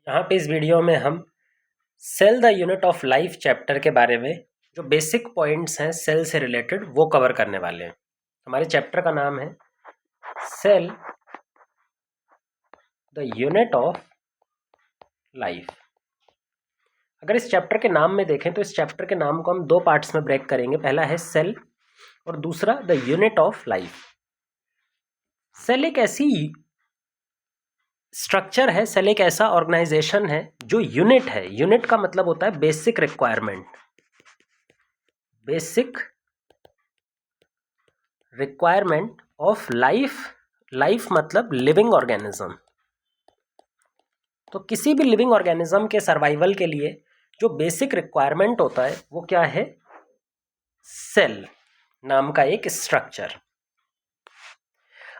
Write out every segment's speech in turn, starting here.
यहाँ पे इस वीडियो में हम cell the unit of life chapter के बारे में जो बेसिक पॉइंट्स हैं सेल से रिलेटेड वो कवर करने वाले हैं। हमारे चैप्टर का नाम है cell the unit of life. अगर इस चैप्टर के नाम में देखें तो इस चैप्टर के नाम को हम दो पार्ट्स में ब्रेक करेंगे। पहला है सेल और दूसरा the unit of life. Cell एक ऐसी स्ट्रक्चर है, सेल एक ऐसा ऑर्गेनाइजेशन है जो यूनिट है। यूनिट का मतलब होता है basic requirement. Basic requirement of life. Life मतलब लिविंग ऑर्गेनिज्म। तो किसी भी लिविंग ऑर्गेनिज्म के सर्वाइवल के लिए जो बेसिक रिक्वायरमेंट होता है वो क्या है? सेल नाम का एक स्ट्रक्चर।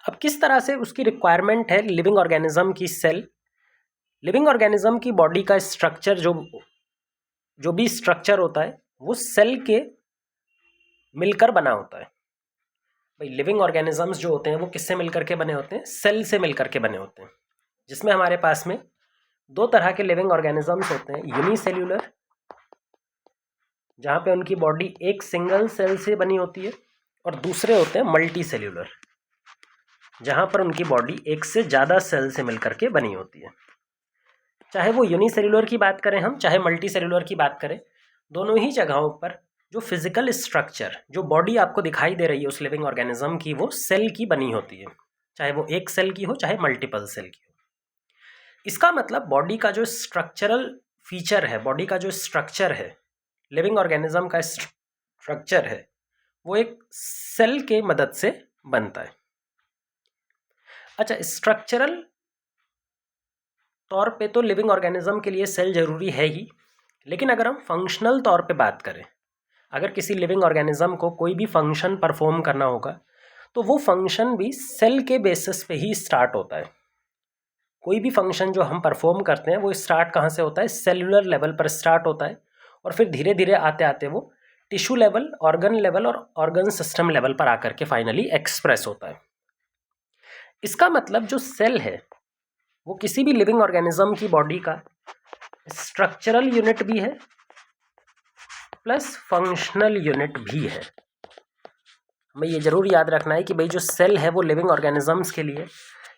अब किस तरह से उसकी रिक्वायरमेंट है लिविंग ऑर्गेनिज्म की? सेल लिविंग ऑर्गेनिज्म की बॉडी का स्ट्रक्चर जो भी स्ट्रक्चर होता है वो सेल के मिलकर बना होता है। भाई लिविंग ऑर्गेनिजम्स जो होते हैं वो किससे मिलकर के बने होते हैं? सेल से मिलकर के बने होते हैं। जिसमें हमारे पास में दो तरह के लिविंग ऑर्गेनिजम्स होते हैं, यूनिसेल्यूलर जहाँ पे उनकी बॉडी एक सिंगल सेल से बनी होती है, और दूसरे होते हैं मल्टी सेल्यूलर जहाँ पर उनकी बॉडी एक से ज़्यादा सेल से मिलकर के बनी होती है। चाहे वो यूनिसेल्यूलर की बात करें हम, चाहे मल्टी सेल्यूलर की बात करें, दोनों ही जगहों पर जो फिजिकल स्ट्रक्चर, जो बॉडी आपको दिखाई दे रही है उस लिविंग ऑर्गेनिज्म की, वो सेल की बनी होती है। चाहे वो एक सेल की हो चाहे मल्टीपल सेल की हो। इसका मतलब बॉडी का जो स्ट्रक्चरल फीचर है, बॉडी का जो स्ट्रक्चर है, लिविंग ऑर्गेनिज्म का स्ट्रक्चर है, वो एक सेल के मदद से बनता है। अच्छा, स्ट्रक्चरल तौर पे तो लिविंग ऑर्गेनिज्म के लिए सेल जरूरी है ही, लेकिन अगर हम फंक्शनल तौर पे बात करें, अगर किसी लिविंग ऑर्गेनिज्म को कोई भी फंक्शन परफॉर्म करना होगा तो वो फंक्शन भी सेल के बेसिस पे ही स्टार्ट होता है। कोई भी फंक्शन जो हम परफॉर्म करते हैं वो स्टार्ट कहाँ से होता है? सेलुलर लेवल पर स्टार्ट होता है, और फिर धीरे धीरे आते आते वो टिश्यू लेवल, ऑर्गन लेवल और ऑर्गन सिस्टम लेवल पर आकर के फाइनली एक्सप्रेस होता है। इसका मतलब जो सेल है वो किसी भी लिविंग ऑर्गेनिज्म की बॉडी का स्ट्रक्चरल यूनिट भी है प्लस फंक्शनल यूनिट भी है। हमें ये जरूर याद रखना है कि भाई जो सेल है वो लिविंग ऑर्गेनिजम्स के लिए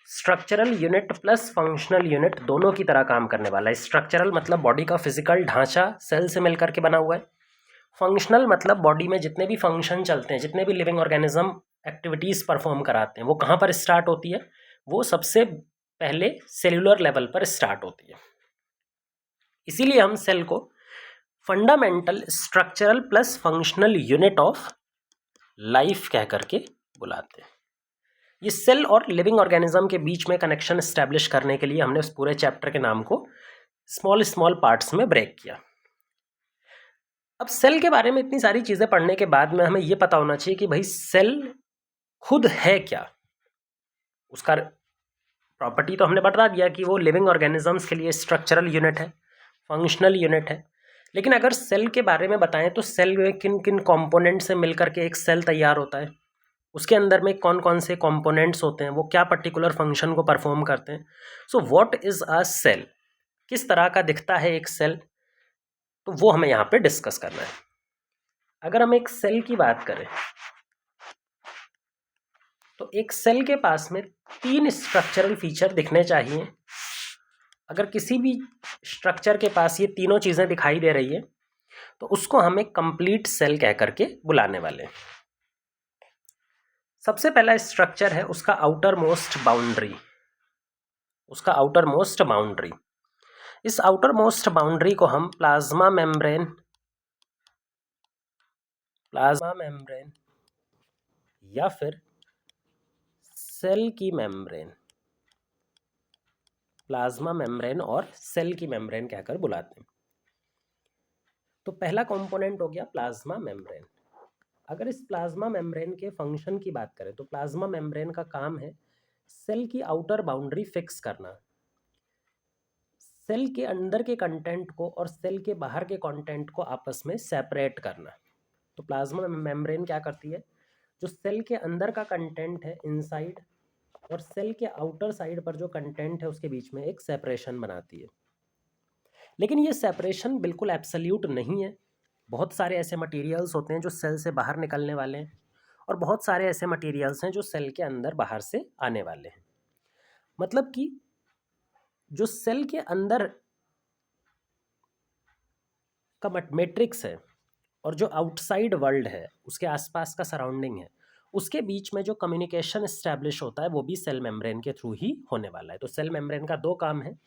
structural unit plus functional unit दोनों की तरह काम करने वाला है। स्ट्रक्चरल मतलब बॉडी का फिजिकल ढांचा सेल से मिलकर के बना हुआ है। फंक्शनल मतलब बॉडी में जितने भी फंक्शन चलते हैं, जितने भी लिविंग ऑर्गेनिज्म एक्टिविटीज़ परफॉर्म कराते हैं, वो कहाँ पर स्टार्ट होती है? वो सबसे पहले सेल्यूलर लेवल पर स्टार्ट होती है। इसीलिए हम सेल को fundamental structural plus functional unit of life कह करके बुलाते हैं। ये सेल और लिविंग ऑर्गेनिज्म के बीच में कनेक्शन एस्टेब्लिश करने के लिए हमने उस पूरे चैप्टर के नाम को स्मॉल स्मॉल पार्ट्स में ब्रेक किया। अब सेल के बारे में इतनी सारी चीज़ें पढ़ने के बाद में हमें ये पता होना चाहिए कि भाई सेल खुद है क्या। उसका प्रॉपर्टी तो हमने बता दिया कि वो लिविंग ऑर्गेनिजम्स के लिए स्ट्रक्चरल यूनिट है, फंक्शनल यूनिट है। लेकिन अगर सेल के बारे में बताएं तो सेल में किन किन कंपोनेंट से मिलकर के एक सेल तैयार होता है, उसके अंदर में कौन कौन से कंपोनेंट्स होते हैं, वो क्या पर्टिकुलर फंक्शन को परफॉर्म करते हैं। So what is a cell, किस तरह का दिखता है एक सेल, तो वो हमें यहाँ पे डिस्कस करना है। अगर हम एक सेल की बात करें तो एक सेल के पास में तीन स्ट्रक्चरल फीचर दिखने चाहिए। अगर किसी भी स्ट्रक्चर के पास ये तीनों चीज़ें दिखाई दे रही है तो उसको हम एक कंप्लीट सेल कह करके बुलाने वाले हैं। सबसे पहला स्ट्रक्चर है उसका आउटर मोस्ट बाउंड्री। उसका आउटर मोस्ट बाउंड्री, इस आउटर मोस्ट बाउंड्री को हम प्लाज्मा मेम्ब्रेन या फिर सेल की मेम्ब्रेन, प्लाज्मा मेम्ब्रेन और सेल की मेम्ब्रेन कहकर बुलाते हैं। तो पहला कंपोनेंट हो गया प्लाज्मा मेम्ब्रेन। अगर इस प्लाज्मा मेम्ब्रेन के फंक्शन की बात करें तो प्लाज्मा मेम्ब्रेन का काम है सेल की आउटर बाउंड्री फिक्स करना, सेल के अंदर के कंटेंट को और सेल के बाहर के कंटेंट को आपस में सेपरेट करना। तो प्लाज्मा मेम्ब्रेन क्या करती है, जो सेल के अंदर का कंटेंट है इनसाइड और सेल के आउटर साइड पर जो कंटेंट है उसके बीच में एक सेपरेशन बनाती है। लेकिन ये सेपरेशन बिल्कुल एब्सोल्यूट नहीं है। बहुत सारे ऐसे मटेरियल्स होते हैं जो सेल से बाहर निकलने वाले हैं, और बहुत सारे ऐसे मटेरियल्स हैं जो सेल के अंदर बाहर से आने वाले हैं। मतलब कि जो सेल के अंदर का मैट्रिक्स है और जो आउटसाइड वर्ल्ड है, उसके आसपास का सराउंडिंग है, उसके बीच में जो कम्युनिकेशन इस्टेब्लिश होता है वो भी सेल मेम्ब्रेन के थ्रू ही होने वाला है। तो सेल मेम्ब्रेन का दो काम है,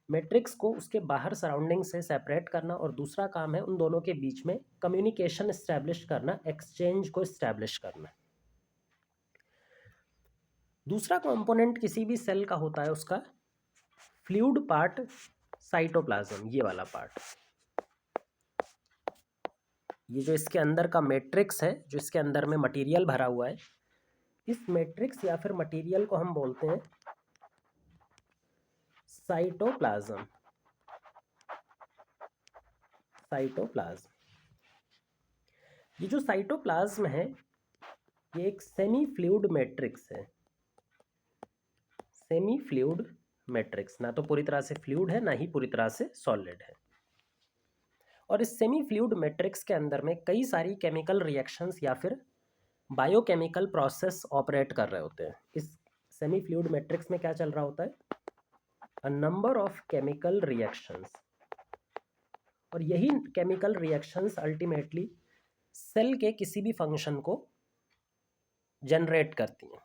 मैट्रिक्स को उसके बाहर सराउंडिंग से सेपरेट करना, और दूसरा काम है उन दोनों के बीच में कम्युनिकेशन इस्टेब्लिश करना, एक्सचेंज को इस्टेब्लिश करना। दूसरा कंपोनेंट किसी भी सेल का होता है उसका फ्लूइड पार्ट, साइटोप्लाज्म, ये वाला पार्ट। ये जो इसके अंदर का मैट्रिक्स है, जो इसके अंदर में मटेरियल भरा हुआ है, इस मैट्रिक्स या फिर मटेरियल को हम बोलते हैं साइटोप्लाज्म। साइटोप्लाज्म, ये जो साइटोप्लाज्म है ये एक सेमी फ्लूइड मैट्रिक्स है। सेमी फ्लूइड मैट्रिक्स, ना तो पूरी तरह से फ्लूइड है ना ही पूरी तरह से सॉलिड है। और इस सेमी फ्लूइड मैट्रिक्स के अंदर में कई सारी केमिकल रिएक्शंस या फिर बायोकेमिकल प्रोसेस ऑपरेट कर रहे होते हैं। इस सेमी फ्लूइड मैट्रिक्स में क्या चल रहा होता है? A number of chemical reactions, और यही केमिकल रिएक्शंस अल्टीमेटली सेल के किसी भी फंक्शन को जनरेट करती हैं।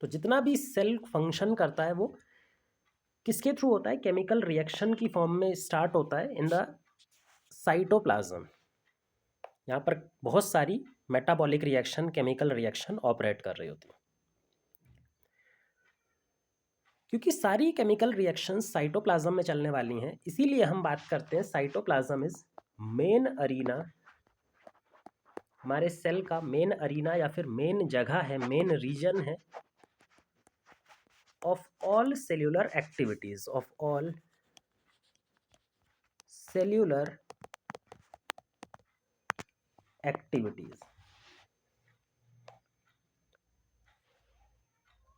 तो जितना भी सेल फंक्शन करता है वो किसके थ्रू होता है? केमिकल रिएक्शन की फॉर्म में स्टार्ट होता है इन द साइटोप्लाज्म। यहाँ पर बहुत सारी metabolic reaction, chemical reaction operate कर रही होती है। क्योंकि सारी केमिकल रिएक्शंस साइटोप्लाज्म में चलने वाली हैं, इसीलिए हम बात करते हैं साइटोप्लाज्म इज मेन अरीना। हमारे सेल का मेन अरीना या फिर मेन जगह है, मेन रीजन है of all cellular activities, of all cellular activities.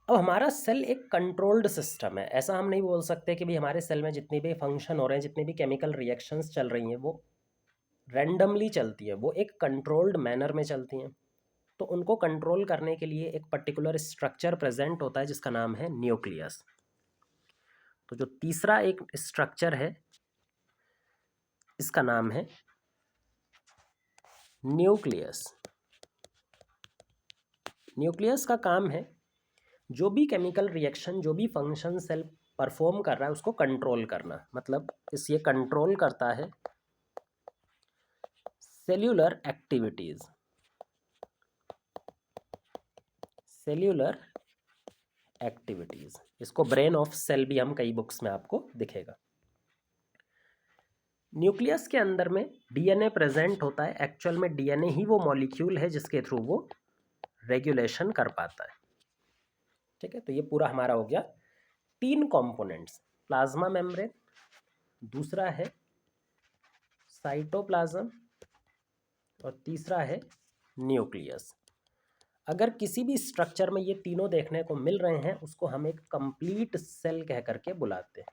अब हमारा सेल एक कंट्रोल्ड सिस्टम है। ऐसा हम नहीं बोल सकते कि भाई हमारे सेल में जितनी भी फंक्शन हो रहे हैं, जितनी भी केमिकल रिएक्शंस चल रही हैं, वो रैंडमली चलती है, वो एक कंट्रोल्ड मैनर में चलती हैं। तो उनको कंट्रोल करने के लिए एक पर्टिकुलर स्ट्रक्चर प्रेजेंट होता है जिसका नाम है न्यूक्लियस। तो जो तीसरा एक स्ट्रक्चर है इसका नाम है न्यूक्लियस। न्यूक्लियस का काम है जो भी केमिकल रिएक्शन, जो भी फंक्शन सेल परफॉर्म कर रहा है उसको कंट्रोल करना। मतलब ये कंट्रोल करता है सेल्यूलर एक्टिविटीज, सेल्यूलर एक्टिविटीज। इसको ब्रेन ऑफ सेल भी हम कई बुक्स में आपको दिखेगा। न्यूक्लियस के अंदर में डीएनए प्रेजेंट होता है। एक्चुअल में डीएनए ही वो मॉलिक्यूल है जिसके थ्रू वो रेगुलेशन कर पाता है। ठीक है, तो ये पूरा हमारा हो गया 3 कंपोनेंट्स, प्लाज्मा मेम्ब्रेन, दूसरा है साइटोप्लाज्म, और तीसरा है न्यूक्लियस। अगर किसी भी स्ट्रक्चर में ये तीनों देखने को मिल रहे हैं उसको हम एक कंप्लीट सेल कह करके बुलाते हैं,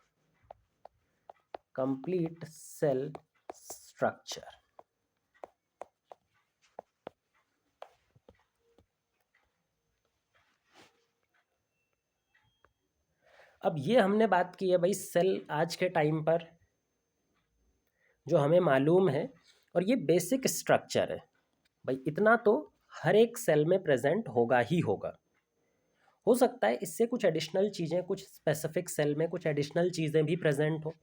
कंप्लीट सेल स्ट्रक्चर। अब ये हमने बात की है भाई सेल आज के टाइम पर जो हमें मालूम है, और ये बेसिक स्ट्रक्चर है भाई, इतना तो हर एक सेल में प्रेजेंट होगा ही होगा। हो सकता है इससे कुछ एडिशनल चीज़ें, कुछ स्पेसिफिक सेल में कुछ एडिशनल चीज़ें भी प्रेजेंट हो,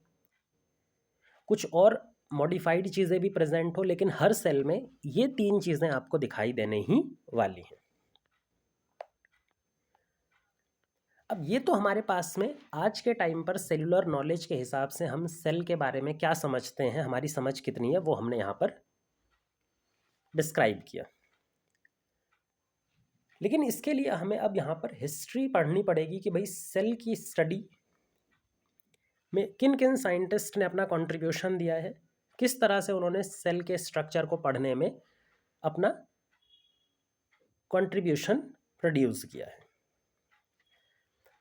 कुछ और मॉडिफाइड चीज़ें भी प्रेजेंट हो, लेकिन हर सेल में ये 3 चीज़ें आपको दिखाई देने ही वाली हैं। अब ये तो हमारे पास में आज के टाइम पर सेलुलर नॉलेज के हिसाब से हम सेल के बारे में क्या समझते हैं, हमारी समझ कितनी है, वो हमने यहाँ पर डिस्क्राइब किया। लेकिन इसके लिए हमें अब यहाँ पर हिस्ट्री पढ़नी पड़ेगी कि भाई सेल की स्टडी में किन किन साइंटिस्ट ने अपना कंट्रीब्यूशन दिया है, किस तरह से उन्होंने सेल के स्ट्रक्चर को पढ़ने में अपना कंट्रीब्यूशन प्रोड्यूस किया है।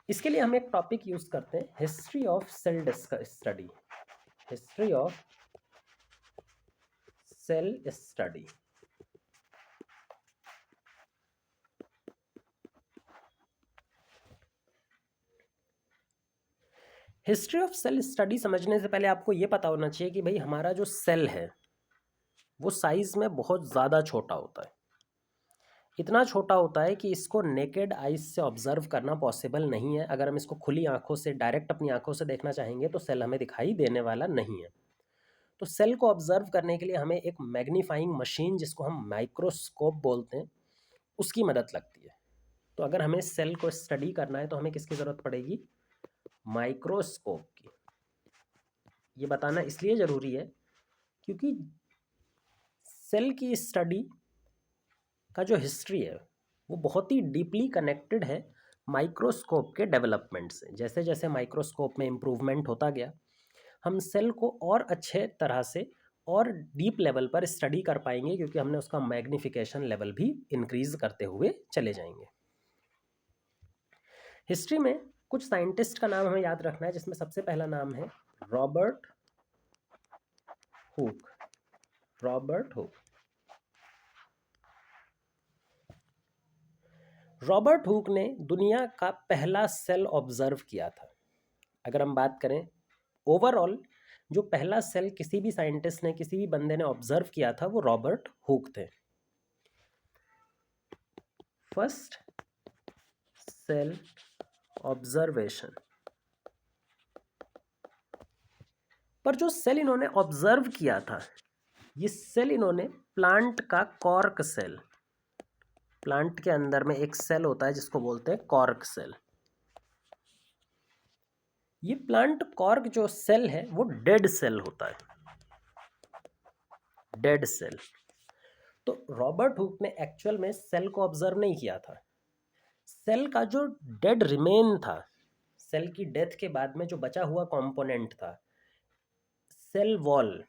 इसके लिए हम एक टॉपिक यूज़ करते हैं, history of cell study. History of cell study. History of cell study समझने से पहले आपको ये पता होना चाहिए कि भाई हमारा जो सेल है वो साइज में बहुत ज़्यादा छोटा होता है। इतना छोटा होता है कि इसको नेकेड आइज से ऑब्जर्व करना पॉसिबल नहीं है। अगर हम इसको खुली आंखों से डायरेक्ट अपनी आंखों से देखना चाहेंगे तो सेल हमें दिखाई देने वाला नहीं है। तो सेल को ऑब्जर्व करने के लिए हमें एक मैग्नीफाइंग मशीन, जिसको हम माइक्रोस्कोप बोलते हैं, उसकी मदद लगती है। तो अगर हमें सेल को स्टडी करना है तो हमें किसकी ज़रूरत पड़ेगी? माइक्रोस्कोप की। ये बताना इसलिए ज़रूरी है क्योंकि सेल की स्टडी का जो हिस्ट्री है वो बहुत ही डीपली कनेक्टेड है माइक्रोस्कोप के डेवलपमेंट से। जैसे जैसे माइक्रोस्कोप में इम्प्रूवमेंट होता गया, हम सेल को और अच्छे तरह से और डीप लेवल पर स्टडी कर पाएंगे, क्योंकि हमने उसका मैग्नीफिकेशन लेवल भी इंक्रीज करते हुए चले जाएंगे। हिस्ट्री में कुछ साइंटिस्ट का नाम हमें याद रखना है, जिसमें सबसे पहला नाम है Robert Hooke. Robert Hooke. Robert Hooke ने दुनिया का पहला सेल ऑब्जर्व किया था। अगर हम बात करें ओवरऑल, जो पहला सेल किसी भी साइंटिस्ट ने, किसी भी बंदे ने ऑब्जर्व किया था, वो रॉबर्ट हुक थे। First cell observation. पर जो सेल इन्होंने ऑब्जर्व किया था, ये सेल इन्होंने प्लांट का कॉर्क सेल, प्लांट के अंदर में एक सेल होता है जिसको बोलते हैं कॉर्क सेल। ये प्लांट कॉर्क जो सेल है वो डेड सेल होता है, डेड सेल। तो रॉबर्ट हुक ने एक्चुअल में सेल को ऑब्जर्व नहीं किया था। सेल का जो डेड रिमेन था, सेल की डेथ के बाद में जो बचा हुआ कंपोनेंट था, सेल वॉल,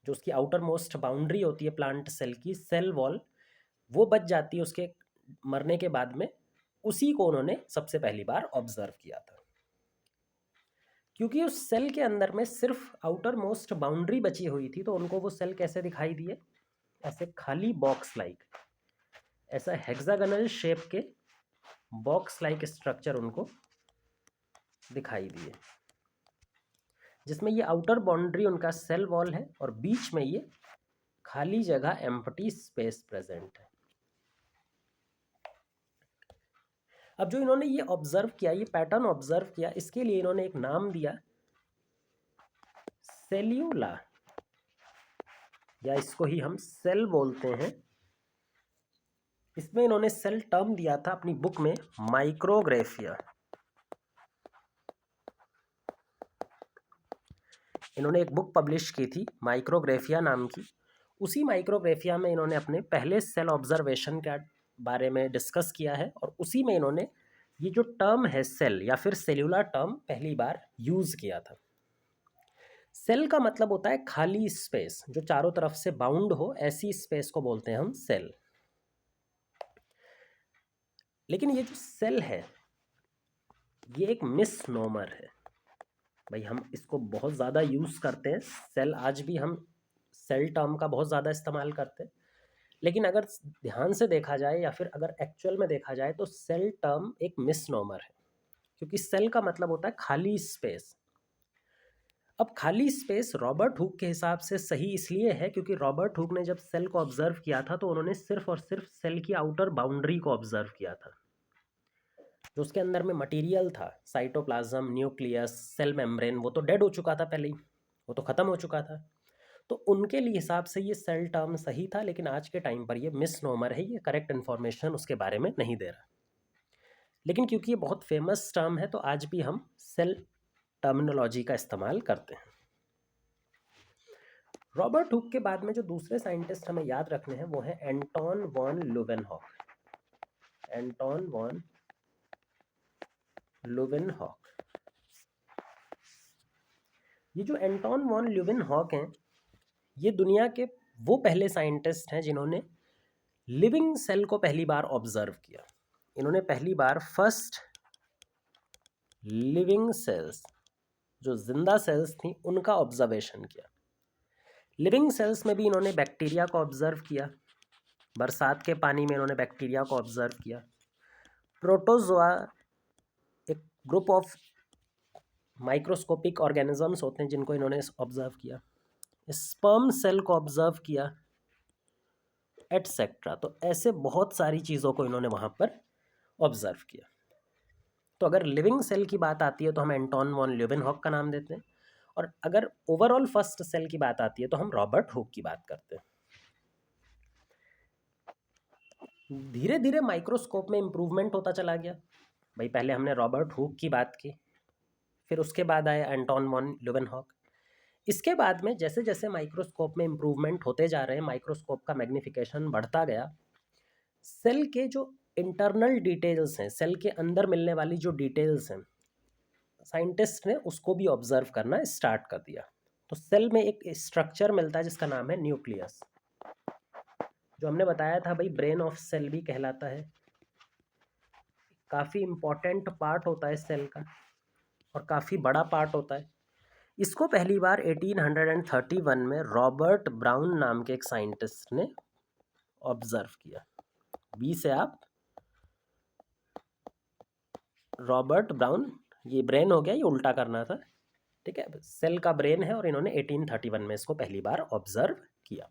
जो उसकी आउटर मोस्ट बाउंड्री होती है प्लांट सेल की, सेल वॉल, वो बच जाती है उसके मरने के बाद में। उसी को उन्होंने सबसे पहली बार ऑब्जर्व किया था। क्योंकि उस सेल के अंदर में सिर्फ आउटर मोस्ट बाउंड्री बची हुई थी, तो उनको वो सेल कैसे दिखाई दिए? ऐसे खाली बॉक्स लाइक, ऐसा हेक्सागोनल शेप के बॉक्स लाइक स्ट्रक्चर उनको दिखाई दिए, जिसमें ये आउटर बाउंड्री उनका सेल वॉल है और बीच में ये खाली जगह, एम्प्टी स्पेस प्रेजेंट है। अब जो इन्होंने ये ऑब्जर्व किया, ये पैटर्न ऑब्जर्व किया, इसके लिए इन्होंने एक नाम दिया सेल्यूला, या इसको ही हम सेल बोलते हैं। इसमें इन्होंने सेल टर्म दिया था अपनी बुक में माइक्रोग्राफिया। इन्होंने एक बुक पब्लिश की थी माइक्रोग्राफिया नाम की। उसी माइक्रोग्राफिया में इन्होंने अपने पहले सेल ऑब्जर्वेशन के बारे में डिस्कस किया है, और उसी में इन्होंने ये जो टर्म है सेल या फिर सेल्यूलर टर्म पहली बार यूज़ किया था। सेल का मतलब होता है खाली स्पेस, जो चारों तरफ से बाउंड हो, ऐसी स्पेस को बोलते हैं हम सेल। लेकिन ये जो सेल है ये एक मिसनोमर है भाई। हम इसको बहुत ज़्यादा यूज़ करते हैं सेल, आज भी हम सेल टर्म का बहुत ज़्यादा इस्तेमाल करते हैं। लेकिन अगर ध्यान से देखा जाए या फिर अगर एक्चुअल में देखा जाए तो सेल टर्म एक मिसनोमर है, क्योंकि सेल का मतलब होता है खाली स्पेस। अब खाली स्पेस रॉबर्ट हुक के हिसाब से सही इसलिए है क्योंकि रॉबर्ट हुक ने जब सेल को ऑब्जर्व किया था तो उन्होंने सिर्फ और सिर्फ सेल की आउटर बाउंड्री को ऑब्जर्व किया था। जो उसके अंदर में मटेरियल था, साइटोप्लाज्म, न्यूक्लियस, सेल मेम्ब्रेन, वो तो डेड हो चुका था पहले ही, वो तो ख़त्म हो चुका था। तो उनके लिए हिसाब से ये सेल टर्म सही था, लेकिन आज के टाइम पर ये मिसनोमर है, ये करेक्ट इन्फॉर्मेशन उसके बारे में नहीं दे रहा। लेकिन क्योंकि ये बहुत फेमस टर्म है तो आज भी हम सेल टर्मिनोलॉजी का इस्तेमाल करते हैं। रॉबर्ट हुक के बाद में जो दूसरे साइंटिस्ट हमें याद रखने हैं वो है Anton von Leeuwenhoek. Anton von Leeuwenhoek. ये जो एंटोन वॉन ल्यूवेनहॉक हैं, ये दुनिया के वो पहले साइंटिस्ट हैं जिन्होंने लिविंग सेल को पहली बार ऑब्जर्व किया। इन्होंने पहली बार फर्स्ट लिविंग सेल्स, जो जिंदा सेल्स थी उनका ऑब्जर्वेशन किया। लिविंग सेल्स में भी इन्होंने बैक्टीरिया को ऑब्जर्व किया, बरसात के पानी में इन्होंने बैक्टीरिया को ऑब्जर्व किया। प्रोटोजोआ एक ग्रुप ऑफ माइक्रोस्कोपिक ऑर्गेनिजम्स होते हैं जिनको इन्होंने ऑब्जर्व किया। स्पर्म सेल को ऑब्जर्व किया, एटसेट्रा। तो ऐसे बहुत सारी चीज़ों को इन्होंने वहाँ पर ऑब्जर्व किया। तो अगर लिविंग सेल की बात आती है तो हम एंटोन वॉन ल्यूवेनहॉक का नाम देते हैं, और अगर ओवरऑल फर्स्ट सेल की बात आती है तो हम रॉबर्ट हुक की बात करते हैं। धीरे धीरे माइक्रोस्कोप में इम्प्रूवमेंट होता चला गया। भाई पहले हमने रॉबर्ट हुक की बात की, फिर उसके बाद आया एंटोन वॉन ल्यूवेनहॉक। इसके बाद में जैसे जैसे माइक्रोस्कोप में इम्प्रूवमेंट होते जा रहे हैं, माइक्रोस्कोप का मैग्नीफिकेशन बढ़ता गया, सेल के जो इंटरनल डिटेल्स हैं, सेल के अंदर मिलने वाली जो डिटेल्स हैं, साइंटिस्ट ने उसको भी ऑब्जर्व करना स्टार्ट कर दिया। तो सेल में एक स्ट्रक्चर मिलता है जिसका नाम है न्यूक्लियस, जो हमने बताया था भाई ब्रेन ऑफ सेल भी कहलाता है। काफ़ी इम्पोर्टेंट पार्ट होता है सेल का और काफ़ी बड़ा पार्ट होता है। इसको पहली बार 1831 में रॉबर्ट ब्राउन नाम के एक साइंटिस्ट ने ऑब्जर्व किया। बी से आप रॉबर्ट ब्राउन, ये ब्रेन हो गया, ये उल्टा करना था, ठीक है। सेल का ब्रेन है और इन्होंने 1831 में इसको पहली बार ऑब्जर्व किया।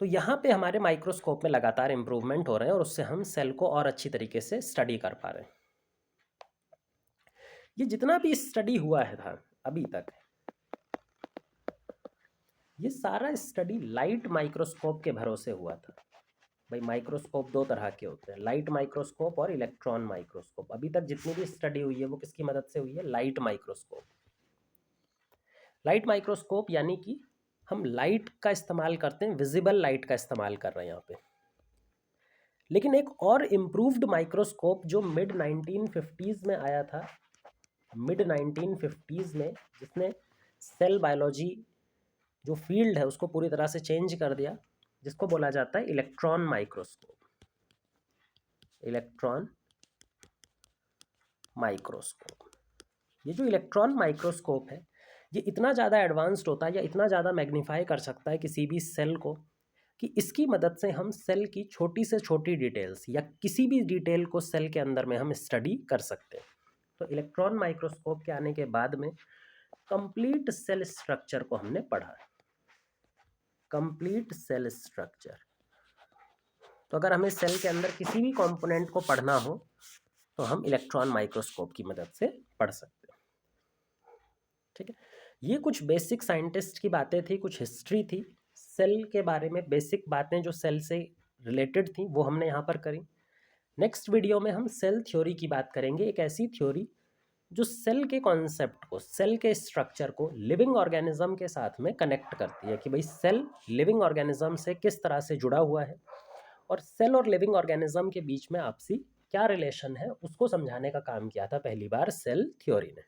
तो यहाँ पे हमारे माइक्रोस्कोप में लगातार इम्प्रूवमेंट हो रहे हैं और उससे हम सेल को और अच्छी तरीके से स्टडी कर पा रहे हैं। ये जितना भी स्टडी हुआ है था अभी तक, ये सारा स्टडी लाइट माइक्रोस्कोप के भरोसे हुआ था। भाई माइक्रोस्कोप दो तरह के होते हैं, लाइट माइक्रोस्कोप और इलेक्ट्रॉन माइक्रोस्कोप। अभी तक जितनी भी स्टडी हुई है वो किसकी मदद से हुई है? Light microscope. लाइट माइक्रोस्कोप यानी कि हम लाइट का इस्तेमाल करते हैं, विजिबल लाइट का इस्तेमाल कर रहे हैं यहाँ पे। लेकिन एक और इम्प्रूव्ड माइक्रोस्कोप जो मिड 1950s में आया था, मिड 1950s में, जिसने सेल बायोलॉजी जो फील्ड है उसको पूरी तरह से चेंज कर दिया, जिसको बोला जाता है इलेक्ट्रॉन माइक्रोस्कोप। इलेक्ट्रॉन माइक्रोस्कोप, ये जो इलेक्ट्रॉन माइक्रोस्कोप है ये इतना ज़्यादा एडवांस्ड होता है या इतना ज़्यादा मैग्नीफाई कर सकता है किसी भी सेल को कि इसकी मदद से हम सेल की छोटी से छोटी डिटेल्स या किसी भी डिटेल को सेल के अंदर में हम स्टडी कर सकते हैं। तो इलेक्ट्रॉन माइक्रोस्कोप के आने के बाद में कंप्लीट सेल स्ट्रक्चर को हमने पढ़ा, कंप्लीट सेल स्ट्रक्चर। तो अगर हमें सेल के अंदर किसी भी कंपोनेंट को पढ़ना हो तो हम इलेक्ट्रॉन माइक्रोस्कोप की मदद से पढ़ सकते हैं, ठीक है। ये कुछ बेसिक साइंटिस्ट की बातें थी, कुछ हिस्ट्री थी, सेल के बारे में बेसिक बातें जो सेल से रिलेटेड थी वो हमने यहाँ पर करी। नेक्स्ट वीडियो में हम सेल थ्योरी की बात करेंगे, एक ऐसी थ्योरी जो सेल के कॉन्सेप्ट को, सेल के स्ट्रक्चर को लिविंग ऑर्गेनिज्म के साथ में कनेक्ट करती है कि भाई सेल लिविंग ऑर्गेनिज्म से किस तरह से जुड़ा हुआ है और सेल और लिविंग ऑर्गेनिज्म के बीच में आपसी क्या रिलेशन है, उसको समझाने का काम किया था पहली बार सेल थ्योरी ने।